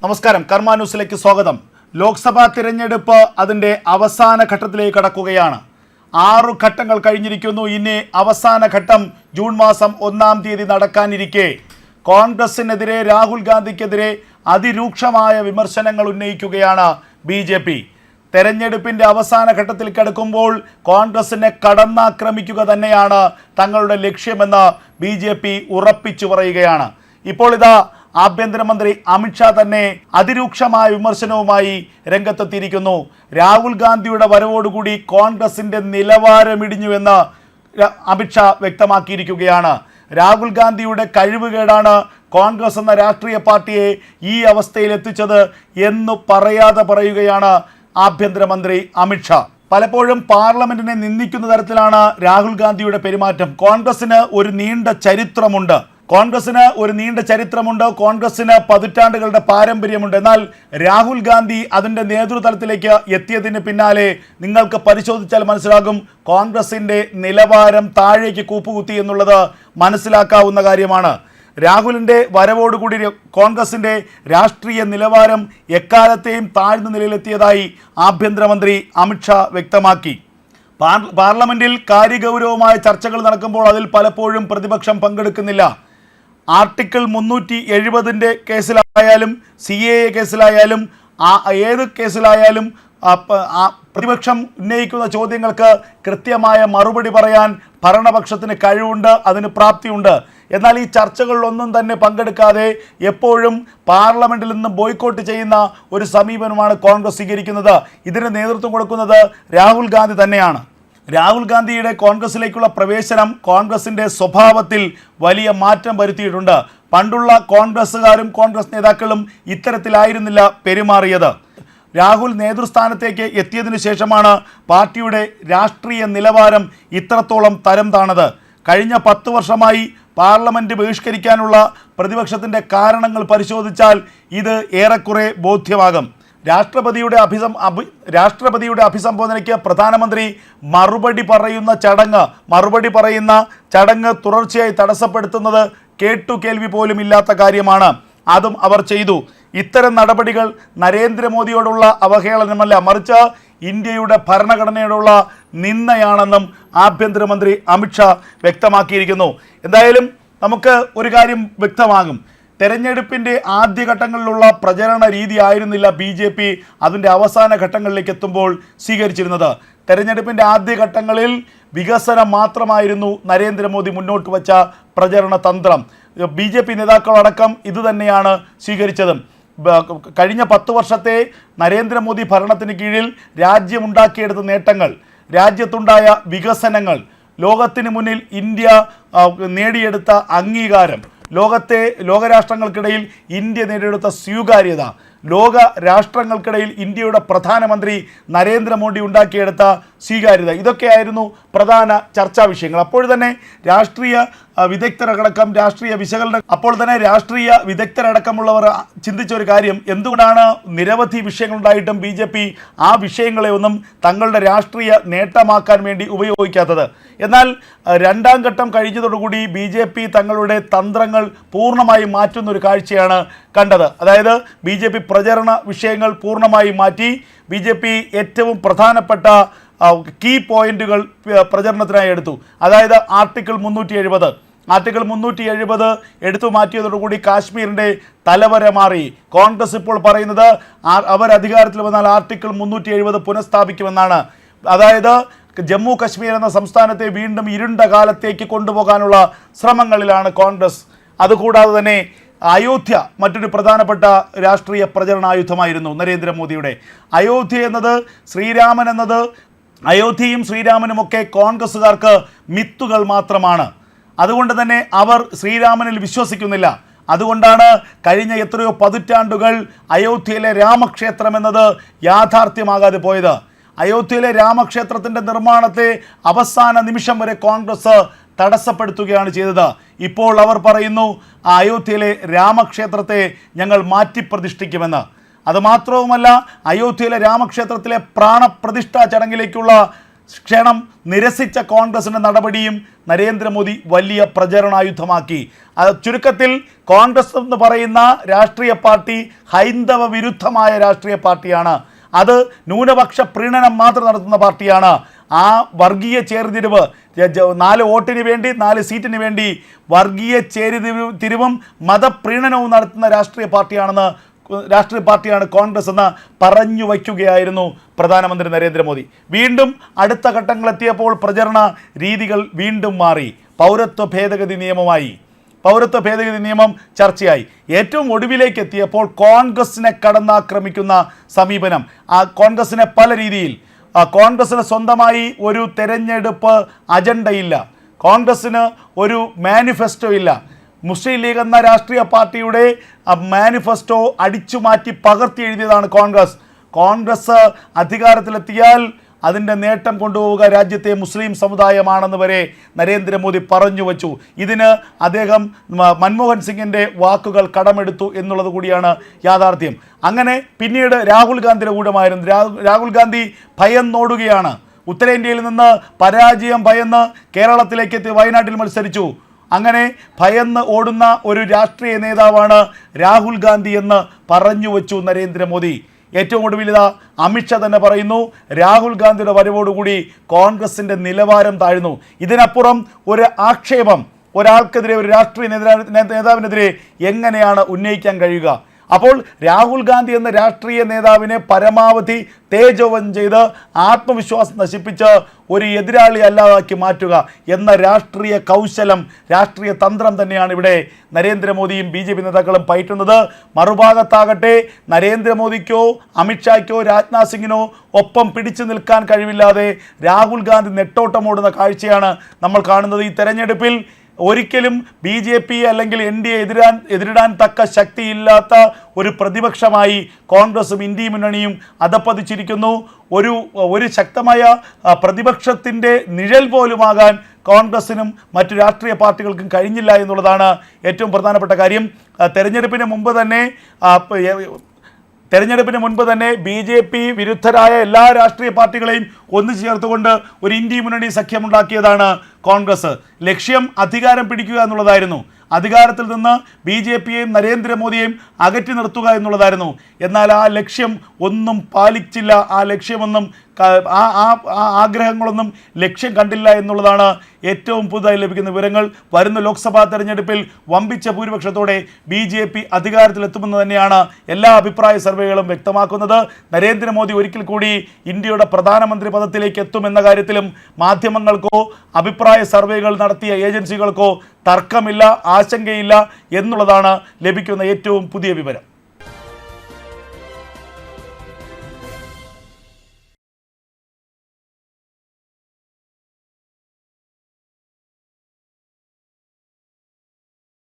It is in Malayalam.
നമസ്കാരം, കർമ്മ ന്യൂസിലേക്ക് സ്വാഗതം. ലോക്സഭാ തിരഞ്ഞെടുപ്പ് അതിൻ്റെ അവസാന ഘട്ടത്തിലേക്ക് കടക്കുകയാണ്. 6 ഘട്ടങ്ങൾ കഴിഞ്ഞിരിക്കുന്നു. ഇനി അവസാന ഘട്ടം ജൂൺ മാസം 1-ാം തീയതി നടക്കാനിരിക്കെ കോൺഗ്രസിനെതിരെ, രാഹുൽ ഗാന്ധിക്കെതിരെ അതിരൂക്ഷമായ വിമർശനങ്ങൾ ഉന്നയിക്കുകയാണ് BJP. തെരഞ്ഞെടുപ്പിൻ്റെ അവസാന ഘട്ടത്തിൽ കിടക്കുമ്പോൾ കോൺഗ്രസിനെ കടന്നാക്രമിക്കുക തന്നെയാണ് തങ്ങളുടെ ലക്ഷ്യമെന്ന് BJP ഉറപ്പിച്ചു പറയുകയാണ്. ഇപ്പോൾ ഇതാ ആഭ്യന്തരമന്ത്രി അമിത്ഷാ തന്നെ അതിരൂക്ഷമായ വിമർശനവുമായി രംഗത്തെത്തിയിരിക്കുന്നു. രാഹുൽ ഗാന്ധിയുടെ വരവോടുകൂടി കോൺഗ്രസിൻ്റെ നിലവാരമിടിഞ്ഞുവെന്ന് അമിത്ഷാ വ്യക്തമാക്കിയിരിക്കുകയാണ്. രാഹുൽ ഗാന്ധിയുടെ കഴിവുകേടാണ് കോൺഗ്രസ് എന്ന രാഷ്ട്രീയ പാർട്ടിയെ ഈ അവസ്ഥയിൽ എത്തിച്ചത് എന്ന് പറയാതെ പറയുകയാണ് ആഭ്യന്തരമന്ത്രി അമിത്ഷാ. പലപ്പോഴും പാർലമെന്റിനെ നിന്ദിക്കുന്ന തരത്തിലാണ് രാഹുൽ ഗാന്ധിയുടെ പെരുമാറ്റം. കോൺഗ്രസിന് ഒരു നീണ്ട ചരിത്രമുണ്ട്. കോൺഗ്രസിന് പതിറ്റാണ്ടുകളുടെ പാരമ്പര്യമുണ്ട്. എന്നാൽ രാഹുൽ ഗാന്ധി അതിൻ്റെ നേതൃതലത്തിലേക്ക് എത്തിയതിന് പിന്നാലെ നിങ്ങൾക്ക് പരിശോധിച്ചാൽ മനസ്സിലാകും കോൺഗ്രസിൻ്റെ നിലവാരം താഴേക്ക് കൂപ്പുകുത്തി എന്നുള്ളത് മനസ്സിലാക്കാവുന്ന കാര്യമാണ്. രാഹുലിൻ്റെ വരവോടുകൂടി കോൺഗ്രസിൻ്റെ രാഷ്ട്രീയ നിലവാരം എക്കാലത്തെയും താഴ്ന്ന നിലയിലെത്തിയതായി ആഭ്യന്തരമന്ത്രി അമിത്ഷാ വ്യക്തമാക്കി. പാർലമെൻറ്റിൽ കാര്യഗൗരവമായ ചർച്ചകൾ നടക്കുമ്പോൾ അതിൽ പലപ്പോഴും പ്രതിപക്ഷം പങ്കെടുക്കുന്നില്ല. ആർട്ടിക്കിൾ 370 കേസിലായാലും CAA കേസിലായാലും ഏത് കേസിലായാലും പ്രതിപക്ഷം ഉന്നയിക്കുന്ന ചോദ്യങ്ങൾക്ക് കൃത്യമായ മറുപടി പറയാൻ ഭരണപക്ഷത്തിന് കഴിവുണ്ട്, അതിന് പ്രാപ്തിയുണ്ട്. എന്നാൽ ഈ ചർച്ചകളിലൊന്നും തന്നെ പങ്കെടുക്കാതെ എപ്പോഴും പാർലമെൻറ്റിൽ നിന്ന് ബോയ്ക്കോട്ട് ചെയ്യുന്ന ഒരു സമീപനമാണ് കോൺഗ്രസ് സ്വീകരിക്കുന്നത്. ഇതിന് നേതൃത്വം കൊടുക്കുന്നത് രാഹുൽ ഗാന്ധി തന്നെയാണ്. രാഹുൽ ഗാന്ധിയുടെ കോൺഗ്രസിലേക്കുള്ള പ്രവേശനം കോൺഗ്രസിൻ്റെ സ്വഭാവത്തിൽ വലിയ മാറ്റം വരുത്തിയിട്ടുണ്ട്. പണ്ടുള്ള കോൺഗ്രസ്സുകാരും കോൺഗ്രസ് നേതാക്കളും ഇത്തരത്തിലായിരുന്നില്ല പെരുമാറിയത്. രാഹുൽ നേതൃസ്ഥാനത്തേക്ക് എത്തിയതിനു ശേഷമാണ് പാർട്ടിയുടെ രാഷ്ട്രീയ നിലവാരം ഇത്രത്തോളം തരം താണത്. കഴിഞ്ഞ 10 വർഷമായി പാർലമെൻറ്റ് ബഹിഷ്കരിക്കാനുള്ള പ്രതിപക്ഷത്തിൻ്റെ കാരണങ്ങൾ പരിശോധിച്ചാൽ ഇത് ഏറെക്കുറെ ബോധ്യമാകും. രാഷ്ട്രപതിയുടെ അഭിസംബോധനയ്ക്ക് പ്രധാനമന്ത്രി മറുപടി പറയുന്ന ചടങ്ങ് തുടർച്ചയായി തടസ്സപ്പെടുത്തുന്നത് കേട്ടുകേൾവി പോലും ഇല്ലാത്ത കാര്യമാണ്. അതും അവർ ചെയ്തു. ഇത്തരം നടപടികൾ നരേന്ദ്രമോദിയോടുള്ള അവഹേളനമല്ല, മറിച്ച് ഇന്ത്യയുടെ ഭരണഘടനയോടുള്ള നിന്ദയാണെന്നും ആഭ്യന്തരമന്ത്രി അമിത്ഷാ വ്യക്തമാക്കിയിരിക്കുന്നു. എന്തായാലും നമുക്ക് ഒരു കാര്യം വ്യക്തമാകും. തെരഞ്ഞെടുപ്പിൻ്റെ ആദ്യഘട്ടങ്ങളിലുള്ള പ്രചരണ രീതി ആയിരുന്നില്ല BJP അതിൻ്റെ അവസാന ഘട്ടങ്ങളിലേക്ക് എത്തുമ്പോൾ സ്വീകരിച്ചിരുന്നത്. തെരഞ്ഞെടുപ്പിൻ്റെ ആദ്യഘട്ടങ്ങളിൽ വികസനം മാത്രമായിരുന്നു നരേന്ദ്രമോദി മുന്നോട്ട് വച്ച പ്രചരണ തന്ത്രം. BJP നേതാക്കളടക്കം ഇതുതന്നെയാണ് സ്വീകരിച്ചത്. കഴിഞ്ഞ 10 വർഷത്തെ നരേന്ദ്രമോദി ഭരണത്തിന് കീഴിൽ രാജ്യമുണ്ടാക്കിയെടുത്ത നേട്ടങ്ങൾ, രാജ്യത്തുണ്ടായ വികസനങ്ങൾ, ലോകത്തിന് മുന്നിൽ ഇന്ത്യ നേടിയെടുത്ത അംഗീകാരം, ലോകരാഷ്ട്രങ്ങൾക്കിടയിൽ ഇന്ത്യ നേടിയെടുത്ത സ്വീകാര്യത, ലോക രാഷ്ട്രങ്ങൾക്കിടയിൽ ഇന്ത്യയുടെ പ്രധാനമന്ത്രി നരേന്ദ്രമോദി ഉണ്ടാക്കിയെടുത്ത സ്വീകാര്യത, ഇതൊക്കെയായിരുന്നു പ്രധാന ചർച്ചാ വിഷയങ്ങൾ. അപ്പോൾ തന്നെ രാഷ്ട്രീയ വിദഗ്ധരടക്കമുള്ളവർ ചിന്തിച്ച ഒരു കാര്യം, എന്തുകൊണ്ടാണ് നിരവധി വിഷയങ്ങളുണ്ടായിട്ടും BJP ആ വിഷയങ്ങളെ ഒന്നും തങ്ങളുടെ രാഷ്ട്രീയ നേട്ടമാക്കാൻ വേണ്ടി ഉപയോഗിക്കാത്തത്? എന്നാൽ 2-ാം ഘട്ടം കഴിഞ്ഞതോടുകൂടി BJP തങ്ങളുടെ തന്ത്രങ്ങൾ പൂർണ്ണമായും മാറ്റുന്ന ഒരു കാഴ്ചയാണ് കണ്ടത്. അതായത് BJP പ്രചരണ വിഷയങ്ങൾ പൂർണ്ണമായും മാറ്റി. BJP ഏറ്റവും പ്രധാനപ്പെട്ട കീ പോയിന്റുകൾ പ്രചരണത്തിനായി എടുത്തു. അതായത് ആർട്ടിക്കിൾ 370 എടുത്തു മാറ്റിയതോടുകൂടി കാശ്മീരിൻ്റെ തലവര മാറി. കോൺഗ്രസ് ഇപ്പോൾ പറയുന്നത് അവർ അധികാരത്തിൽ വന്നാൽ ആർട്ടിക്കിൾ 370 പുനഃസ്ഥാപിക്കുമെന്നാണ്. അതായത് ജമ്മു കശ്മീർ എന്ന സംസ്ഥാനത്തെ വീണ്ടും ഇരുണ്ട കാലത്തേക്ക് കൊണ്ടുപോകാനുള്ള ശ്രമങ്ങളിലാണ് കോൺഗ്രസ്. അതുകൂടാതെ തന്നെ അയോധ്യ മറ്റൊരു പ്രധാനപ്പെട്ട രാഷ്ട്രീയ പ്രചരണായുധമായിരുന്നു നരേന്ദ്രമോദിയുടെ. അയോധ്യയും ശ്രീരാമനുമൊക്കെ കോൺഗ്രസ്സുകാർക്ക് മിത്തുകൾ മാത്രമാണ്. അതുകൊണ്ട് തന്നെ അവർ ശ്രീരാമനിൽ വിശ്വസിക്കുന്നില്ല. അതുകൊണ്ടാണ് കഴിഞ്ഞ എത്രയോ പതിറ്റാണ്ടുകൾ അയോധ്യയിലെ രാമക്ഷേത്രം എന്നത് യാഥാർത്ഥ്യമാകാതെ പോയത്. അയോധ്യയിലെ രാമക്ഷേത്രത്തിൻ്റെ നിർമ്മാണത്തെ അവസാന നിമിഷം വരെ കോൺഗ്രസ് തടസ്സപ്പെടുത്തുകയാണ് ചെയ്തത്. ഇപ്പോൾ അവർ പറയുന്നു അയോധ്യയിലെ രാമക്ഷേത്രത്തെ ഞങ്ങൾ മാറ്റിപ്രതിഷ്ഠിക്കുമെന്ന്. അതുമാത്രവുമല്ല, അയോധ്യയിലെ രാമക്ഷേത്രത്തിലെ പ്രാണപ്രതിഷ്ഠാ ചടങ്ങിലേക്കുള്ള ക്ഷണം നിരസിച്ച കോൺഗ്രസിൻ്റെ നടപടിയും നരേന്ദ്രമോദി വലിയ പ്രചരണായുധമാക്കി. ചുരുക്കത്തിൽ കോൺഗ്രസ് എന്ന് പറയുന്ന രാഷ്ട്രീയ പാർട്ടി ഹൈന്ദവ വിരുദ്ധമായ രാഷ്ട്രീയ പാർട്ടിയാണ്. അത് ന്യൂനപക്ഷ പ്രീണനം മാത്രം നടത്തുന്ന പാർട്ടിയാണ്. ആ വർഗീയ ചേരിതിരിവ് 4 വോട്ടിന് വേണ്ടി 4 സീറ്റിന് വേണ്ടി വർഗീയ ചേരിതിരിവും മതപ്രീണനവും നടത്തുന്ന രാഷ്ട്രീയ പാർട്ടിയാണ് കോൺഗ്രസ് എന്ന് പറഞ്ഞു വയ്ക്കുകയായിരുന്നു പ്രധാനമന്ത്രി നരേന്ദ്രമോദി. വീണ്ടും അടുത്ത ഘട്ടങ്ങളെത്തിയപ്പോൾ പ്രചരണ രീതികൾ വീണ്ടും മാറി. പൗരത്വ ഭേദഗതി നിയമം ചർച്ചയായി. ഏറ്റവും ഒടുവിലേക്ക് എത്തിയപ്പോൾ കോൺഗ്രസിനെ കടന്നാക്രമിക്കുന്ന സമീപനം. ആ കോൺഗ്രസിനെ പല രീതിയിൽ, കോൺഗ്രസിന് സ്വന്തമായി ഒരു തെരഞ്ഞെടുപ്പ് അജണ്ടയില്ല, കോൺഗ്രസിന് ഒരു മാനിഫെസ്റ്റോ ഇല്ല. മുസ്ലിം ലീഗ് എന്ന രാഷ്ട്രീയ പാർട്ടിയുടെ മാനിഫെസ്റ്റോ അടിച്ചുമാറ്റി പകർത്തി എഴുതിയതാണ് കോൺഗ്രസ് അധികാരത്തിലെത്തിയാൽ അതിൻ്റെ നേട്ടം കൊണ്ടുപോവുക രാജ്യത്തെ മുസ്ലിം സമുദായമാണെന്ന് വരെ നരേന്ദ്രമോദി പറഞ്ഞു വച്ചു. ഇതിന് അദ്ദേഹം മൻമോഹൻ സിംഗിൻ്റെ വാക്കുകൾ കടമെടുത്തു എന്നുള്ളത് കൂടിയാണ് യാഥാർത്ഥ്യം. അങ്ങനെ പിന്നീട് രാഹുൽ ഗാന്ധിയുടെ കൂടമായിരുന്നു. രാഹുൽ ഗാന്ധി ഭയന്നോടുകയാണ്. ഉത്തരേന്ത്യയിൽ നിന്ന് പരാജയം ഭയന്ന് കേരളത്തിലേക്ക് എത്തി വയനാട്ടിൽ മത്സരിച്ചു. അങ്ങനെ ഭയന്ന് ഓടുന്ന ഒരു രാഷ്ട്രീയ നേതാവാണ് രാഹുൽ ഗാന്ധി എന്ന് പറഞ്ഞു വച്ചു നരേന്ദ്രമോദി. ഏറ്റവും ഒടുവിൽ അമിത്ഷാ തന്നെ പറയുന്നു, രാഹുൽ ഗാന്ധിയുടെ വരവോടുകൂടി കോൺഗ്രസിൻ്റെ നിലവാരം താഴ്ന്നു. ഇതിനപ്പുറം ഒരു ആക്ഷേപം ഒരാൾക്കെതിരെ, ഒരു രാഷ്ട്രീയ നേതാവിനെതിരെ എങ്ങനെയാണ് ഉന്നയിക്കാൻ കഴിയുക? അപ്പോൾ രാഹുൽ ഗാന്ധി എന്ന രാഷ്ട്രീയ നേതാവിനെ പരമാവധി തേജോവധം ചെയ്ത് ആത്മവിശ്വാസം നശിപ്പിച്ച് ഒരു എതിരാളി അല്ലാതാക്കി മാറ്റുക എന്ന രാഷ്ട്രീയ കൗശലം, രാഷ്ട്രീയ തന്ത്രം തന്നെയാണ് ഇവിടെ നരേന്ദ്രമോദിയും BJP നേതാക്കളും പയറ്റുന്നത്. മറുഭാഗത്താകട്ടെ നരേന്ദ്രമോദിക്കോ അമിത്ഷായ്ക്കോ രാജ്നാഥ് സിംഗിനോ ഒപ്പം പിടിച്ചു നിൽക്കാൻ കഴിവില്ലാതെ രാഹുൽ ഗാന്ധി നെട്ടോട്ടമോടുന്ന കാഴ്ചയാണ് നമ്മൾ കാണുന്നത്. ഈ തെരഞ്ഞെടുപ്പിൽ ഒരിക്കലും BJP അല്ലെങ്കിൽ NDA എതിരിടാൻ തക്ക ശക്തിയില്ലാത്ത ഒരു പ്രതിപക്ഷമായി കോൺഗ്രസും ഇന്ത്യ മുന്നണിയും അധപ്പതിച്ചിരിക്കുന്നു. ഒരു ശക്തമായ പ്രതിപക്ഷത്തിൻ്റെ നിഴൽ പോലുമാകാൻ കോൺഗ്രസിനും മറ്റു രാഷ്ട്രീയ പാർട്ടികൾക്കും കഴിഞ്ഞില്ല എന്നുള്ളതാണ് ഏറ്റവും പ്രധാനപ്പെട്ട കാര്യം. തെരഞ്ഞെടുപ്പിന് മുൻപ് തന്നെ BJP വിരുദ്ധരായ എല്ലാ രാഷ്ട്രീയ പാർട്ടികളെയും ഒന്നിച്ചു ചേർത്തുകൊണ്ട് ഒരു ഇന്ത്യ മുന്നണി സഖ്യമുണ്ടാക്കിയതാണ് കോൺഗ്രസ്. ലക്ഷ്യം അധികാരം പിടിക്കുക എന്നുള്ളതായിരുന്നു. അധികാരത്തിൽ നിന്ന് BJPയെയും നരേന്ദ്രമോദിയെയും അകറ്റി നിർത്തുക എന്നുള്ളതായിരുന്നു. എന്നാൽ ആ ലക്ഷ്യം ഒന്നും പാലിച്ചില്ല. ആ ലക്ഷ്യമൊന്നും ആഗ്രഹങ്ങളൊന്നും ലക്ഷ്യം കണ്ടില്ല എന്നുള്ളതാണ് ഏറ്റവും പുതുതായി ലഭിക്കുന്ന വിവരങ്ങൾ. വരുന്ന ലോക്സഭാ തെരഞ്ഞെടുപ്പിൽ വമ്പിച്ച ഭൂരിപക്ഷത്തോടെ BJP അധികാരത്തിലെത്തുമെന്ന് തന്നെയാണ് എല്ലാ അഭിപ്രായ സർവേകളും വ്യക്തമാക്കുന്നത്. നരേന്ദ്രമോദി ഒരിക്കൽ കൂടി ഇന്ത്യയുടെ പ്രധാനമന്ത്രി പദത്തിലേക്ക് എത്തുമെന്ന കാര്യത്തിലും മാധ്യമങ്ങൾക്കോ അഭിപ്രായ സർവേകൾ നടത്തിയ ഏജൻസികൾക്കോ തർക്കമില്ല, ആശങ്കയില്ല എന്നുള്ളതാണ് ലഭിക്കുന്ന ഏറ്റവും പുതിയ വിവരം.